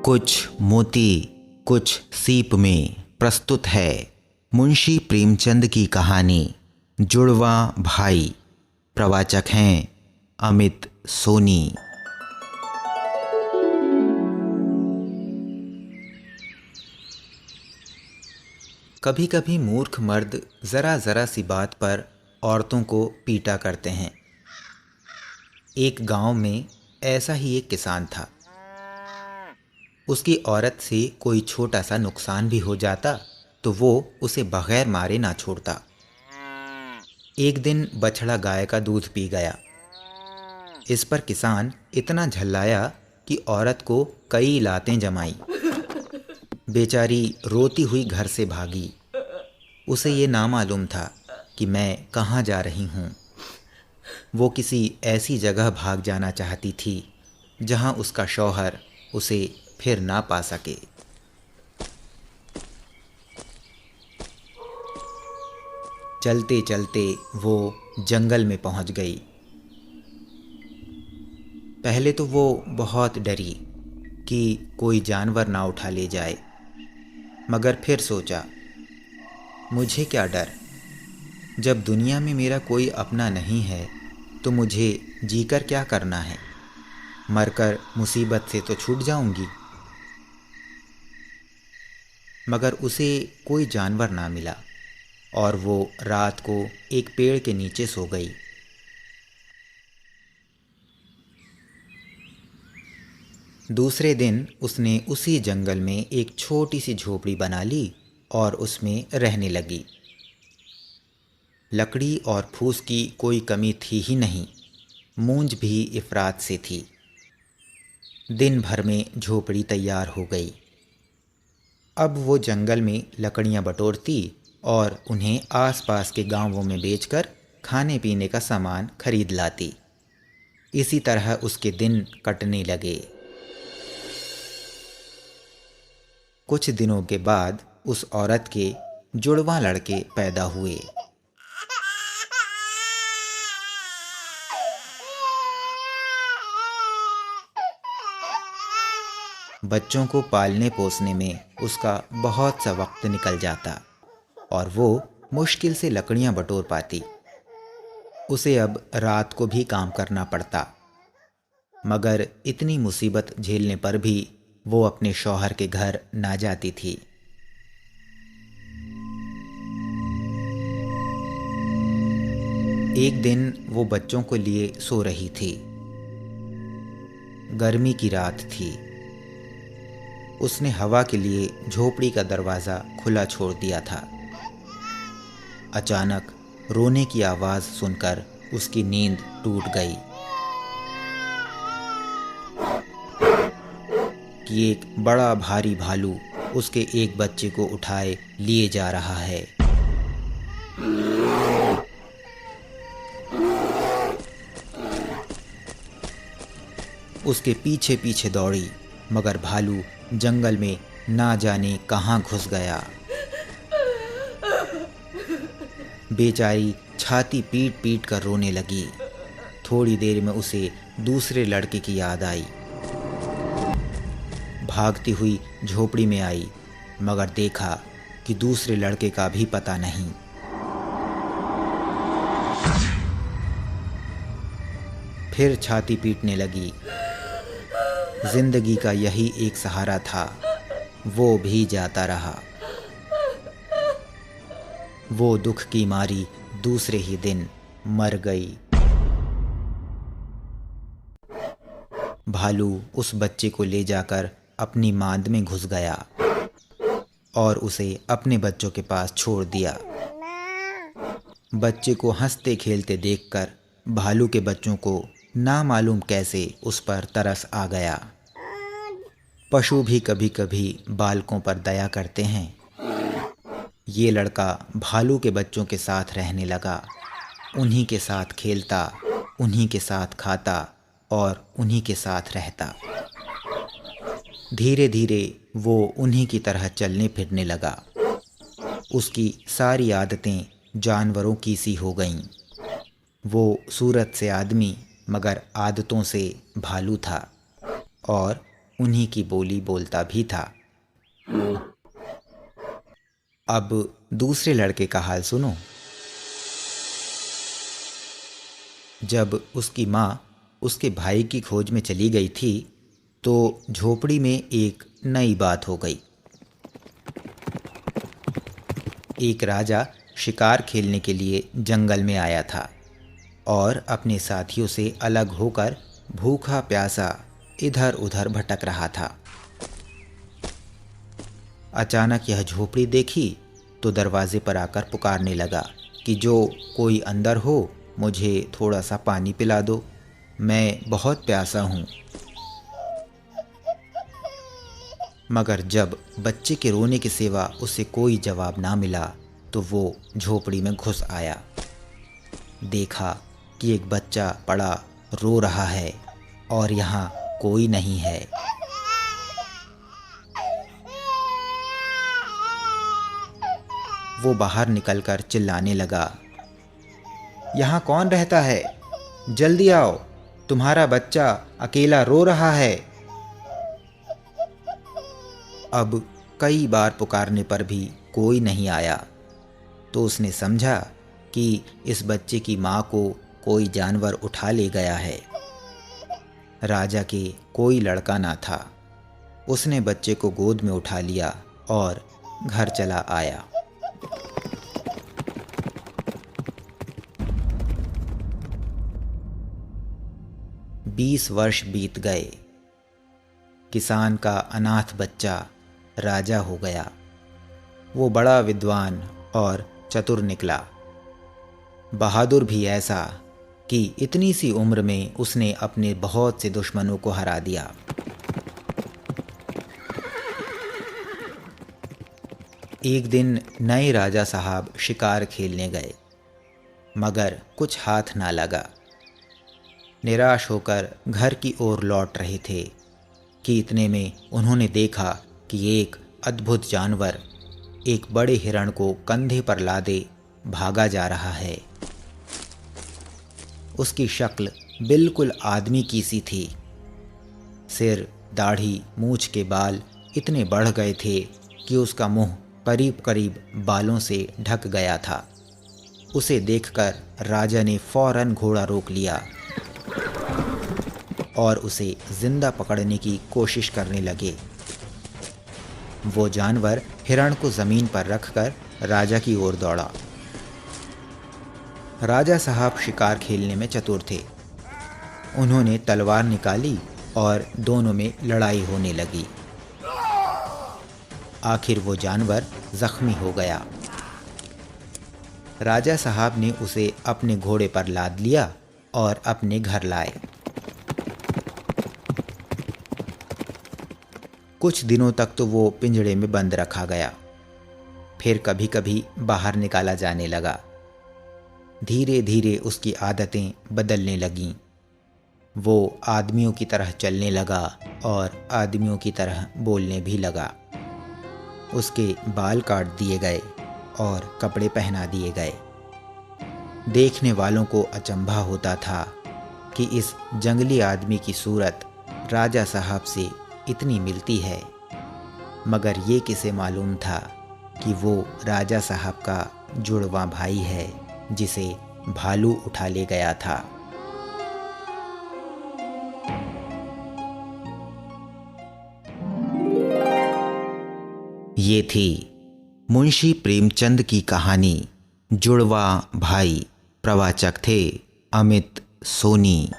कुछ मोती कुछ सीप में प्रस्तुत है मुंशी प्रेमचंद की कहानी जुड़वा भाई। प्रवाचक हैं अमित सोनी। कभी कभी मूर्ख मर्द ज़रा ज़रा सी बात पर औरतों को पीटा करते हैं। एक गांव में ऐसा ही एक किसान था। उसकी औरत से कोई छोटा सा नुकसान भी हो जाता तो वो उसे बगैर मारे ना छोड़ता। एक दिन बछड़ा गाय का दूध पी गया। इस पर किसान इतना झल्लाया कि औरत को कई लातें जमाई। बेचारी रोती हुई घर से भागी। उसे ये ना मालूम था कि मैं कहाँ जा रही हूँ। वो किसी ऐसी जगह भाग जाना चाहती थी जहाँ उसका शौहर उसे फिर ना पा सके। चलते चलते वो जंगल में पहुँच गई। पहले तो वो बहुत डरी कि कोई जानवर ना उठा ले जाए, मगर फिर सोचा, मुझे क्या डर। जब दुनिया में मेरा कोई अपना नहीं है तो मुझे जीकर क्या करना है। मरकर मुसीबत से तो छूट जाऊंगी। मगर उसे कोई जानवर ना मिला और वो रात को एक पेड़ के नीचे सो गई। दूसरे दिन उसने उसी जंगल में एक छोटी सी झोपड़ी बना ली और उसमें रहने लगी। लकड़ी और फूस की कोई कमी थी ही नहीं। मूंज भी इफरात से थी। दिन भर में झोपड़ी तैयार हो गई। अब वो जंगल में लकड़ियाँ बटोरती और उन्हें आसपास के गांवों में बेचकर खाने पीने का सामान खरीद लाती। इसी तरह उसके दिन कटने लगे। कुछ दिनों के बाद उस औरत के जुड़वां लड़के पैदा हुए। बच्चों को पालने पोसने में उसका बहुत सा वक्त निकल जाता और वो मुश्किल से लकड़ियाँ बटोर पाती। उसे अब रात को भी काम करना पड़ता, मगर इतनी मुसीबत झेलने पर भी वो अपने शौहर के घर ना जाती थी। एक दिन वो बच्चों को लिए सो रही थी। गर्मी की रात थी। उसने हवा के लिए झोपड़ी का दरवाज़ा खुला छोड़ दिया था। अचानक रोने की आवाज़ सुनकर उसकी नींद टूट गई कि एक बड़ा भारी भालू उसके एक बच्चे को उठाए लिए जा रहा है। उसके पीछे पीछे दौड़ी, मगर भालू जंगल में ना जाने कहाँ घुस गया। बेचारी छाती पीट पीट कर रोने लगी। थोड़ी देर में उसे दूसरे लड़के की याद आई। भागती हुई झोपड़ी में आई, मगर देखा कि दूसरे लड़के का भी पता नहीं। फिर छाती पीटने लगी। जिंदगी का यही एक सहारा था, वो भी जाता रहा। वो दुख की मारी दूसरे ही दिन मर गई। भालू उस बच्चे को ले जाकर अपनी मांद में घुस गया और उसे अपने बच्चों के पास छोड़ दिया। बच्चे को हंसते खेलते देखकर भालू के बच्चों को ना मालूम कैसे उस पर तरस आ गया। पशु भी कभी कभी बालकों पर दया करते हैं। ये लड़का भालू के बच्चों के साथ रहने लगा। उन्हीं के साथ खेलता, उन्हीं के साथ खाता और उन्हीं के साथ रहता। धीरे धीरे वो उन्हीं की तरह चलने फिरने लगा। उसकी सारी आदतें जानवरों की सी हो गईं। वो सूरत से आदमी मगर आदतों से भालू था और उन्हीं की बोली बोलता भी था। अब दूसरे लड़के का हाल सुनो। जब उसकी माँ उसके भाई की खोज में चली गई थी तो झोपड़ी में एक नई बात हो गई। एक राजा शिकार खेलने के लिए जंगल में आया था और अपने साथियों से अलग होकर भूखा प्यासा इधर उधर भटक रहा था। अचानक यह झोपड़ी देखी तो दरवाजे पर आकर पुकारने लगा कि जो कोई अंदर हो मुझे थोड़ा सा पानी पिला दो, मैं बहुत प्यासा हूँ। मगर जब बच्चे के रोने के सिवा उसे कोई जवाब ना मिला तो वो झोपड़ी में घुस आया। देखा कि एक बच्चा पड़ा रो रहा है और यहाँ कोई नहीं है। वो बाहर निकलकर चिल्लाने लगा, यहाँ कौन रहता है? जल्दी आओ, तुम्हारा बच्चा अकेला रो रहा है। अब कई बार पुकारने पर भी कोई नहीं आया तो उसने समझा कि इस बच्चे की माँ को कोई जानवर उठा ले गया है। राजा के कोई लड़का ना था। उसने बच्चे को गोद में उठा लिया और घर चला आया। बीस वर्ष बीत गए। किसान का अनाथ बच्चा राजा हो गया। वो बड़ा विद्वान और चतुर निकला। बहादुर भी ऐसा कि इतनी सी उम्र में उसने अपने बहुत से दुश्मनों को हरा दिया। एक दिन नए राजा साहब शिकार खेलने गए मगर कुछ हाथ ना लगा। निराश होकर घर की ओर लौट रहे थे कि इतने में उन्होंने देखा कि एक अद्भुत जानवर एक बड़े हिरण को कंधे पर लादे भागा जा रहा है। उसकी शक्ल बिल्कुल आदमी की सी थी। सिर, दाढ़ी, मूंछ के बाल इतने बढ़ गए थे कि उसका मुंह करीब करीब बालों से ढक गया था। उसे देखकर राजा ने फौरन घोड़ा रोक लिया और उसे जिंदा पकड़ने की कोशिश करने लगे। वो जानवर हिरण को जमीन पर रखकर राजा की ओर दौड़ा। राजा साहब शिकार खेलने में चतुर थे। उन्होंने तलवार निकाली और दोनों में लड़ाई होने लगी। आखिर वो जानवर जख्मी हो गया। राजा साहब ने उसे अपने घोड़े पर लाद लिया और अपने घर लाए। कुछ दिनों तक तो वो पिंजड़े में बंद रखा गया, फिर कभी कभी बाहर निकाला जाने लगा। धीरे धीरे उसकी आदतें बदलने लगीं। वो आदमियों की तरह चलने लगा और आदमियों की तरह बोलने भी लगा। उसके बाल काट दिए गए और कपड़े पहना दिए गए। देखने वालों को अचंभा होता था कि इस जंगली आदमी की सूरत राजा साहब से इतनी मिलती है, मगर ये किसे मालूम था कि वो राजा साहब का जुड़वा भाई है जिसे भालू उठा ले गया था। ये थी मुंशी प्रेमचंद की कहानी जुड़वा भाई। प्रवाचक थे अमित सोनी।